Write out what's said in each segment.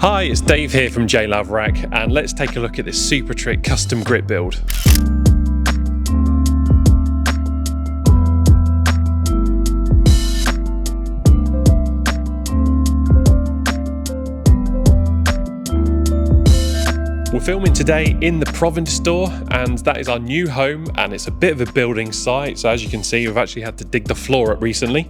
Hi, it's Dave here from J.Laverack, and let's take a look at this super trick custom GRiT build. We're filming today in the Providence store, and that is our new home, and it's a bit of a building site. So as you can see, we've actually had to dig the floor up recently.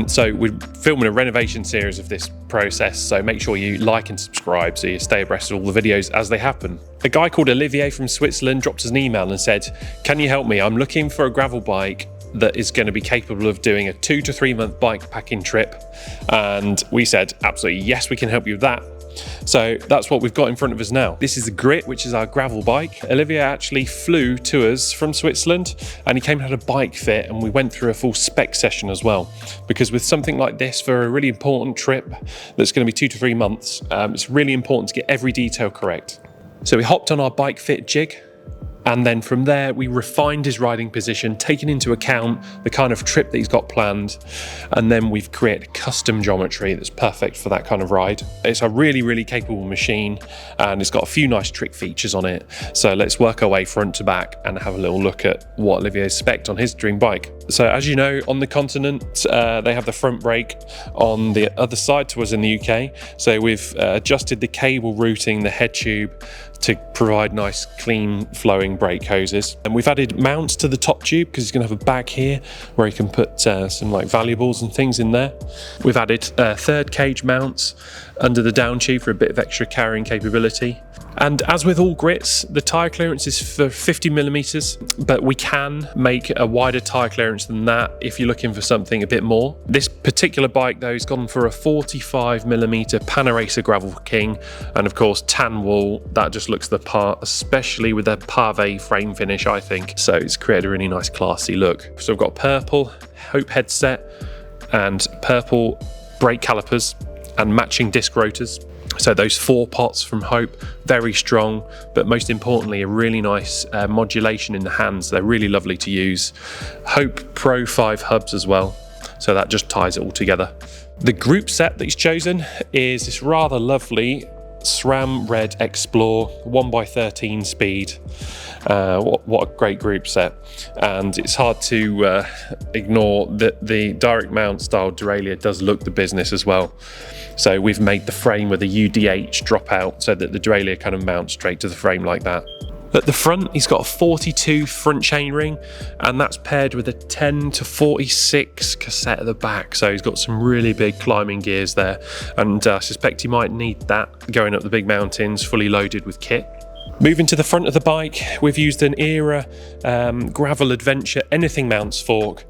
So we're filming a renovation series of this process, so make sure you like and subscribe so you stay abreast of all the videos as they happen. A guy called Olivier from Switzerland dropped us an email and said, "Can you help me? I'm looking for a gravel bike that is going to be capable of doing a 2 to 3 month bike packing trip." And we said, absolutely, yes, we can help you with that. So that's what we've got in front of us now. This is the GRiT, which is our gravel bike. Olivier actually flew to us from Switzerland, and he came and had a bike fit, and we went through a full spec session as well. Because with something like this, for a really important trip that's going to be 2 to 3 months, it's really important to get every detail correct. So we hopped on our bike fit jig, and then from there we refined his riding position, taking into account the kind of trip that he's got planned, and then we've created custom geometry that's perfect for that kind of ride. It's a really capable machine, and it's got a few nice trick features on it. So let's work our way front to back and have a little look at what Olivier's spec'd on his dream bike. So as you know, on the continent they have the front brake on the other side to us in the UK. So we've adjusted the cable routing, the head tube, to provide nice clean flowing brake hoses. And we've added mounts to the top tube because he's going to have a bag here where he can put some like valuables and things in there. We've added third cage mounts under the down tube for a bit of extra carrying capability. And as with all GRiTs, the tyre clearance is for 50mm, but we can make a wider tyre clearance than that if you're looking for something a bit more. This particular bike though has gone for a 45mm Panaracer Gravel King, and of course tan wool, that just looks the part, especially with the Pave frame finish, I think. So it's created a really nice classy look. So I've got purple Hope headset and purple brake calipers and matching disc rotors. So those 4 pots from Hope, very strong, but most importantly, a really nice modulation in the hands. They're really lovely to use. Hope Pro 5 hubs as well, so that just ties it all together. The group set that he's chosen is this rather lovely SRAM Red Explore 1x13 speed. What a great group set, and it's hard to ignore that the direct mount style derailleur does look the business as well. So we've made the frame with a UDH drop out so that the derailleur kind of mounts straight to the frame like that. At the front, he's got a 42 front chainring, and that's paired with a 10 to 46 cassette at the back. So he's got some really big climbing gears there, and I suspect he might need that going up the big mountains, fully loaded with kit. Moving to the front of the bike, we've used an ÆRA Gravel Adventure Anything Mounts fork.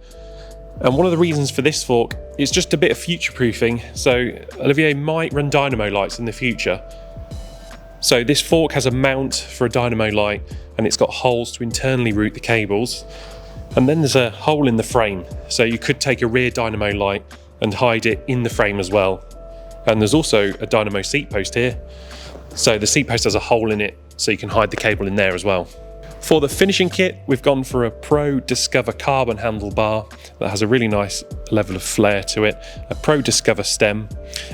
And one of the reasons for this fork is just a bit of future-proofing. So Olivier might run dynamo lights in the future. So this fork has a mount for a dynamo light, and it's got holes to internally route the cables. And then there's a hole in the frame, so you could take a rear dynamo light and hide it in the frame as well. And there's also a dynamo seat post here. So the seat post has a hole in it, so you can hide the cable in there as well. For the finishing kit, we've gone for a Pro Discover carbon handlebar that has a really nice level of flair to it, a Pro Discover stem,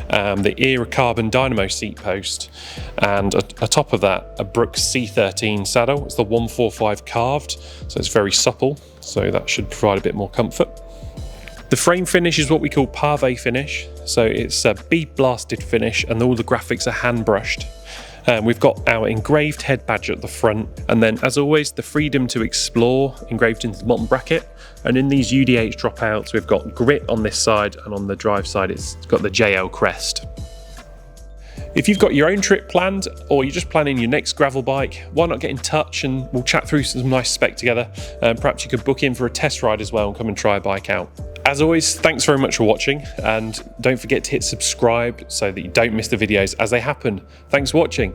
the ÆRA Carbon Dynamo seat post, and atop of that, a Brooks C13 saddle. It's the 145 carved, so it's very supple, so that should provide a bit more comfort. The frame finish is what we call Pave finish, so it's a bead blasted finish, and all the graphics are hand brushed. We've got our engraved head badge at the front, and then as always the freedom to explore engraved into the bottom bracket, and in these UDH dropouts we've got GRiT on this side, and on the drive side it's got the JL crest. If you've got your own trip planned, or you're just planning your next gravel bike, why not get in touch and we'll chat through some nice spec together. Perhaps you could book in for a test ride as well and come and try a bike out. As always, thanks very much for watching, and don't forget to hit subscribe so that you don't miss the videos as they happen. Thanks for watching.